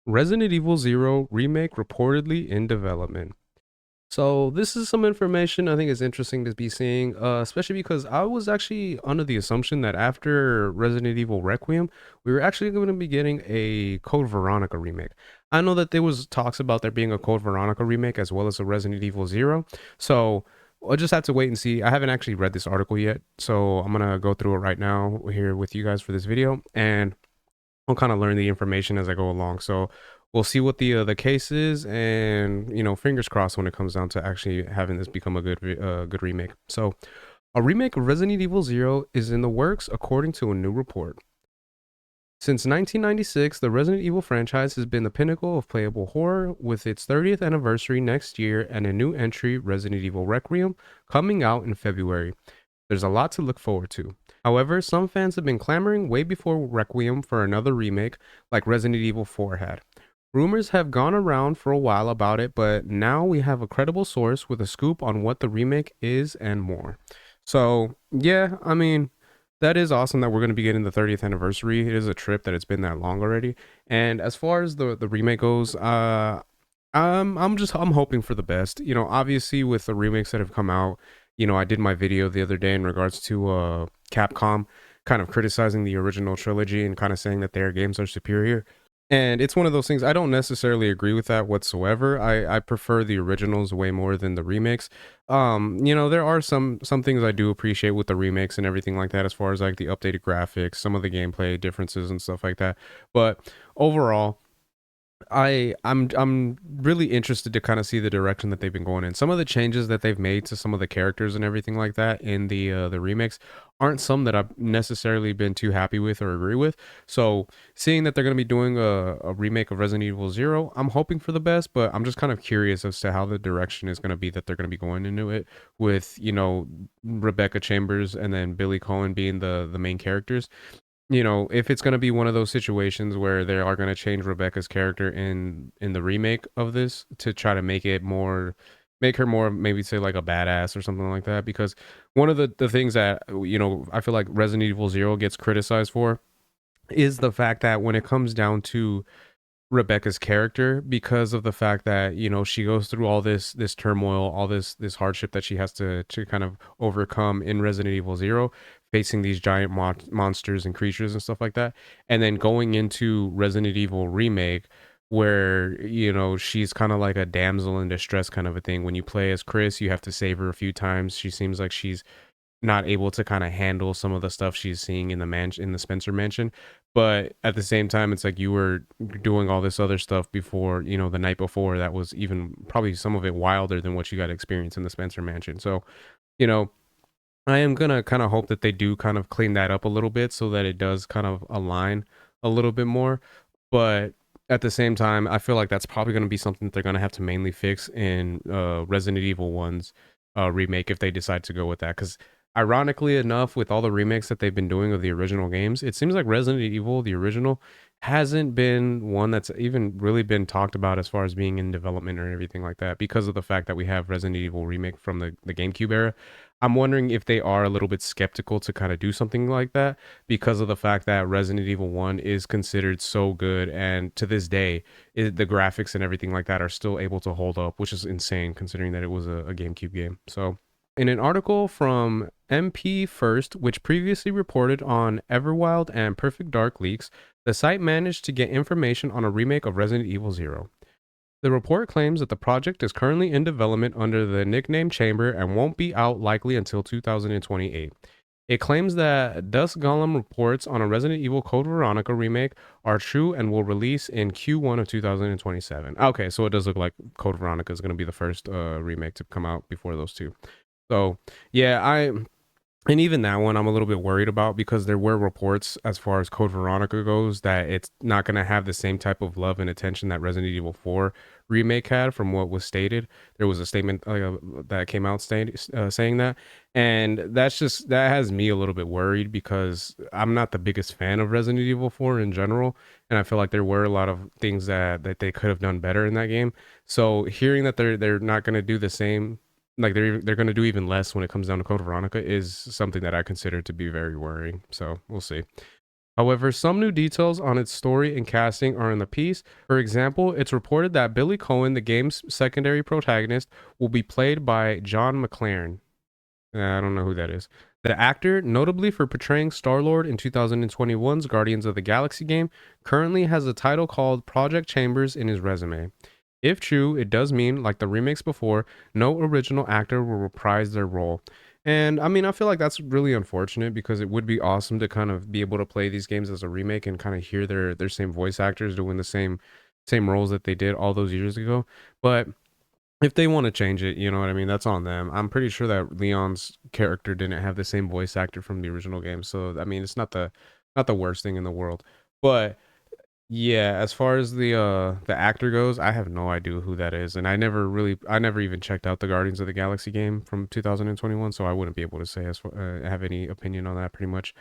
Resident Evil Zero remake reportedly in development. So this is some information I think is interesting to be seeing, especially because I was actually under the assumption that after Resident Evil Requiem, we were actually going to be getting a Code Veronica remake. I know that there was talks about there being a Code Veronica remake as well as a Resident Evil Zero. So I'll just have to wait and see. I haven't actually read this article yet, so I'm gonna go through it right now here with you guys for this video, and I'll kind of learn the information as I go along. So we'll see what the case is, and fingers crossed when it comes down to actually having this become a good remake. So a remake of Resident Evil Zero is in the works, according to a new report. Since 1996, the Resident Evil franchise has been the pinnacle of playable horror, with its 30th anniversary next year and a new entry, Resident Evil Requiem, coming out in February. There's a lot to look forward to. However, some fans have been clamoring way before Requiem for another remake, like Resident Evil 4 had. Rumors have gone around for a while about it, but now we have a credible source with a scoop on what the remake is and more. So, yeah, I mean, that is awesome that we're going to be getting the 30th anniversary. It is a trip that it's been that long already. And as far as the remake goes, I'm hoping for the best. Obviously with the remakes that have come out, I did my video the other day in regards to Capcom kind of criticizing the original trilogy and kind of saying that their games are superior. And it's one of those things I don't necessarily agree with that whatsoever. I prefer the originals way more than the remakes. There are some things I do appreciate with the remakes and everything like that, as far as like the updated graphics, some of the gameplay differences and stuff like that. But overall, I'm really interested to kind of see the direction that they've been going in. Some of the changes that they've made to some of the characters and everything like that in the remakes aren't some that I've necessarily been too happy with or agree with. So seeing that they're going to be doing a remake of Resident Evil Zero, I'm hoping for the best, but I'm just kind of curious as to how the direction is going to be that they're going to be going into it with Rebecca Chambers and then Billy Cohen being the main characters. If it's going to be one of those situations where they are going to change Rebecca's character in the remake of this to try to make her more, maybe say like a badass or something like that, because one of the things that I feel like Resident Evil Zero gets criticized for is the fact that when it comes down to Rebecca's character, because of the fact that she goes through all this turmoil, all this hardship that she has to kind of overcome in Resident Evil Zero, facing these giant monsters and creatures and stuff like that, and then going into Resident Evil Remake, where she's kind of like a damsel in distress kind of a thing. When you play as Chris, you have to save her a few times. She seems like she's not able to kind of handle some of the stuff she's seeing in the Spencer mansion. But at the same time, it's like you were doing all this other stuff before, the night before, that was even probably some of it wilder than what you got to experience in the Spencer mansion. So, you know, I am gonna kind of hope that they do kind of clean that up a little bit so that it does kind of align a little bit more. But at the same time, I feel like that's probably going to be something that they're going to have to mainly fix in Resident Evil One's remake if they decide to go with that. Because ironically enough, with all the remakes that they've been doing of the original games, it seems like Resident Evil, the original, hasn't been one that's even really been talked about as far as being in development or everything like that, because of the fact that we have Resident Evil remake from the GameCube era. I'm wondering if they are a little bit skeptical to kind of do something like that, because of the fact that Resident Evil 1 is considered so good, and to this day the graphics and everything like that are still able to hold up, which is insane considering that it was a GameCube game. So in an article from MP First, which previously reported on Everwild and Perfect Dark leaks, the site managed to get information on a remake of Resident Evil Zero. The report claims that the project is currently in development under the nickname Chamber and won't be out likely until 2028. It claims that Dust Golem reports on a Resident Evil Code Veronica remake are true and will release in Q1 of 2027. Okay, so it does look like Code Veronica is going to be the first remake to come out before those two. So, yeah, and even that one I'm a little bit worried about, because there were reports as far as Code Veronica goes that it's not going to have the same type of love and attention that Resident Evil 4 remake had, from what was stated. There was a statement that came out saying that. And that has me a little bit worried, because I'm not the biggest fan of Resident Evil 4 in general. And I feel like there were a lot of things that they could have done better in that game. So hearing that they're not going to do the same, like they're going to do even less when it comes down to Code Veronica, is something that I consider to be very worrying. So we'll see. However, some new details on its story and casting are in the piece. For example, it's reported that Billy Cohen, the game's secondary protagonist, will be played by John McLaren. I don't know who that is. The actor, notably for portraying Star-Lord in 2021's Guardians of the Galaxy game, currently has a title called Project Chambers in his resume. If true, it does mean, like the remakes before, no original actor will reprise their role. And I mean, I feel like that's really unfortunate because it would be awesome to kind of be able to play these games as a remake and kind of hear their same voice actors doing the same roles that they did all those years ago. But if they want to change it, you know what I mean, that's on them. I'm pretty sure that Leon's character didn't have the same voice actor from the original game, so I mean, it's not the worst thing in the world. But yeah, as far as the actor goes, I have no idea who that is, and I never even checked out the Guardians of the Galaxy game from 2021, so I wouldn't be able to say have any opinion on that pretty much.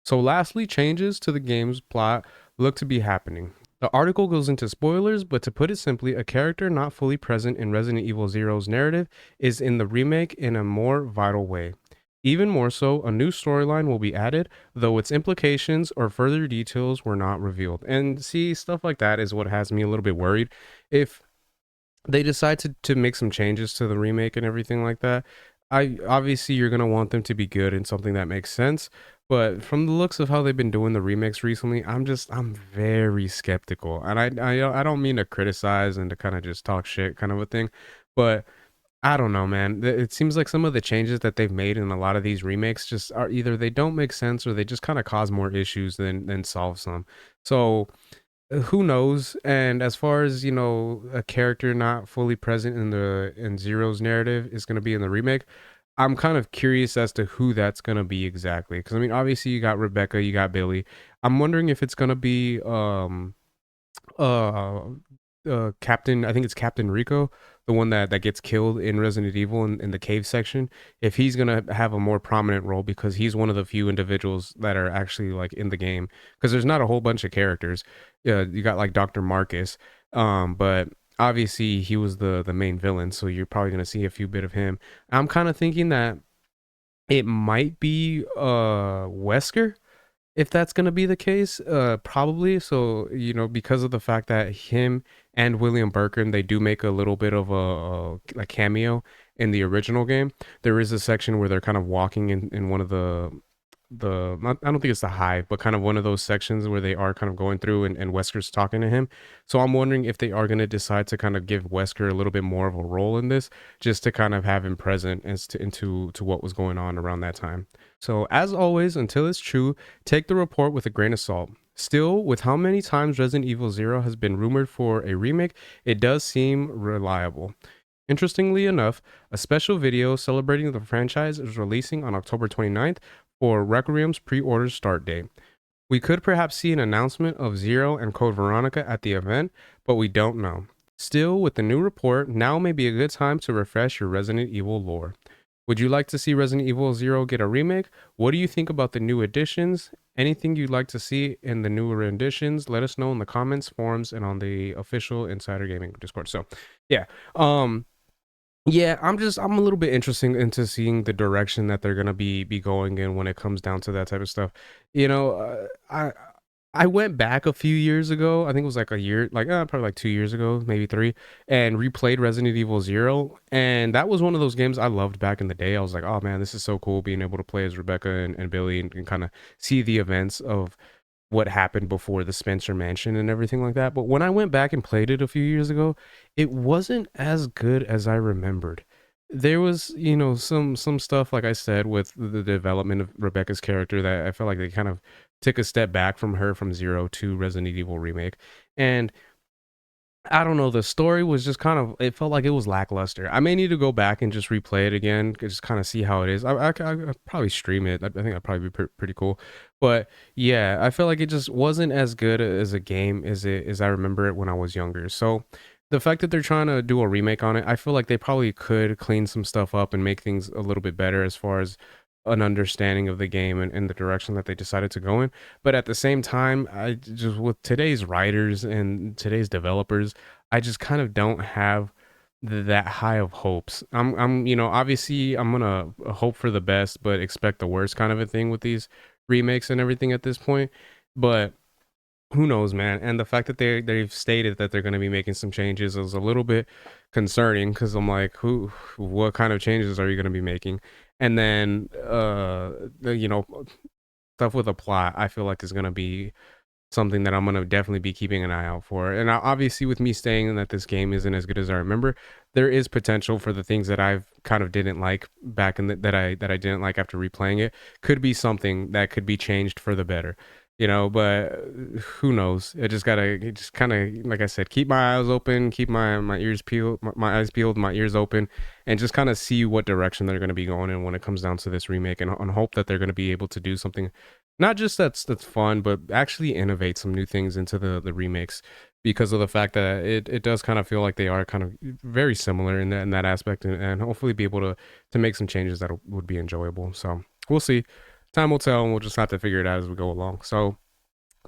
So, lastly, changes to the game's plot look to be happening. The article goes into spoilers, but to put it simply, a character not fully present in Resident Evil Zero's narrative is in the remake in a more vital way. Even more so, a new storyline will be added, though its implications or further details were not revealed. And see, stuff like that is what has me a little bit worried. If they decide to make some changes to the remake and everything like that, I obviously you're gonna want them to be good and something that makes sense. But from the looks of how they've been doing the remakes recently, I'm very skeptical, and I don't mean to criticize and to kind of just talk shit kind of a thing, but I don't know, man. It seems like some of the changes that they've made in a lot of these remakes just are either they don't make sense or they just kind of cause more issues than solve some. So who knows? And as far as a character not fully present in Zero's narrative is going to be in the remake, I'm kind of curious as to who that's going to be exactly. Because I mean, obviously you got Rebecca, you got Billy. I'm wondering if it's going to be uh, Captain. I think it's Captain Rico, the one that gets killed in Resident Evil in the cave section. If he's gonna have a more prominent role because he's one of the few individuals that are actually like in the game. Because there's not a whole bunch of characters. You got like Dr. Marcus, but obviously he was the main villain, so you're probably gonna see a few bit of him. I'm kind of thinking that it might be Wesker, if that's going to be the case, probably. So, because of the fact that him and William Birkin, they do make a little bit of a cameo in the original game. There is a section where they're kind of walking in one of the not, I don't think it's the hive, but kind of one of those sections where they are kind of going through and Wesker's talking to him. So I'm wondering if they are going to decide to kind of give Wesker a little bit more of a role in this, just to kind of have him present as to what was going on around that time. So as always, until it's true, take the report with a grain of salt. Still, with how many times Resident Evil Zero has been rumored for a remake, it does seem reliable. Interestingly enough, a special video celebrating the franchise is releasing on October 29th for Requiem's pre-order start date. We could perhaps see an announcement of Zero and Code Veronica at the event, but we don't know. Still, with the new report, now may be a good time to refresh your Resident Evil lore. Would you like to see Resident Evil Zero get a remake? What do you think about the new additions? Anything you'd like to see in the newer additions? Let us know in the comments, forums, and on the official Insider Gaming Discord. So, yeah. Yeah, I'm a little bit interested into seeing the direction that they're gonna be going in when it comes down to that type of stuff. You know, I went back a few years ago. I think it was like a year, like probably like 2 years ago, maybe three, and replayed Resident Evil Zero, and that was one of those games I loved back in the day. I was like, oh man, this is so cool being able to play as Rebecca and Billy and kind of see the events of what happened before the Spencer Mansion and everything like that. But when I went back and played it a few years ago, it wasn't as good as I remembered. There was, some stuff like I said with the development of Rebecca's character that I felt like they kind of took a step back from her from Zero to Resident Evil Remake. And I don't know. The story was just kind of. It felt like it was lackluster. I may need to go back and just replay it again, just kind of see how it is. I'd probably stream it. I think that'd probably be pretty cool. But yeah, I feel like it just wasn't as good as a game as I remember it when I was younger. So the fact that they're trying to do a remake on it, I feel like they probably could clean some stuff up and make things a little bit better as far as an understanding of the game and the direction that they decided to go in. But at the same time, I just with today's writers and today's developers, I just kind of don't have that high of hopes. Obviously I'm gonna hope for the best, but expect the worst kind of a thing with these remakes and everything at this point. But who knows, man? And the fact that they've stated that they're going to be making some changes is a little bit concerning because I'm like, what kind of changes are you going to be making? And then, you know, stuff with a plot, I feel like is going to be something that I'm gonna definitely be keeping an eye out for. And obviously, with me saying that this game isn't as good as I remember, there is potential for the things that I've kind of didn't like back in that I didn't like after replaying it could be something that could be changed for the better. But who knows? I just gotta just kind of, like I said, keep my eyes open, keep my ears peeled, my eyes peeled, my ears open, and just kind of see what direction they're going to be going in when it comes down to this remake, and hope that they're going to be able to do something not just that's fun, but actually innovate some new things into the remakes, because of the fact that it does kind of feel like they are kind of very similar in that aspect, and hopefully be able to make some changes that would be enjoyable. So we'll see. Time will tell, and we'll just have to figure it out as we go along. So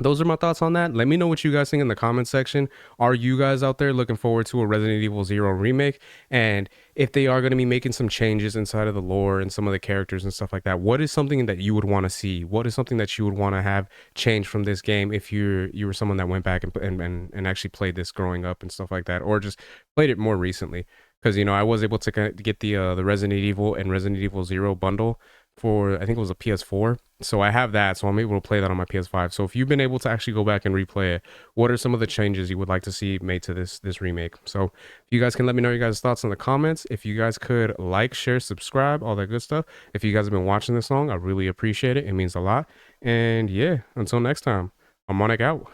those are my thoughts on that. Let me know what you guys think in the comment section. Are you guys out there looking forward to a Resident Evil Zero remake? And if they are going to be making some changes inside of the lore and some of the characters and stuff like that, what is something that you would want to see? What is something that you would want to have changed from this game if you were someone that went back and actually played this growing up and stuff like that, or just played it more recently? Because I was able to get the Resident Evil and Resident Evil Zero bundle for, I think it was a PS4. So I have that, so I'm able to play that on my PS5. So if you've been able to actually go back and replay it, what are some of the changes you would like to see made to this remake? So if you guys can let me know your guys' thoughts in the comments. If you guys could like, share, subscribe, all that good stuff. If you guys have been watching this long, I really appreciate it. It means a lot. And yeah, until next time, I'm Monik out.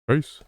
Peace.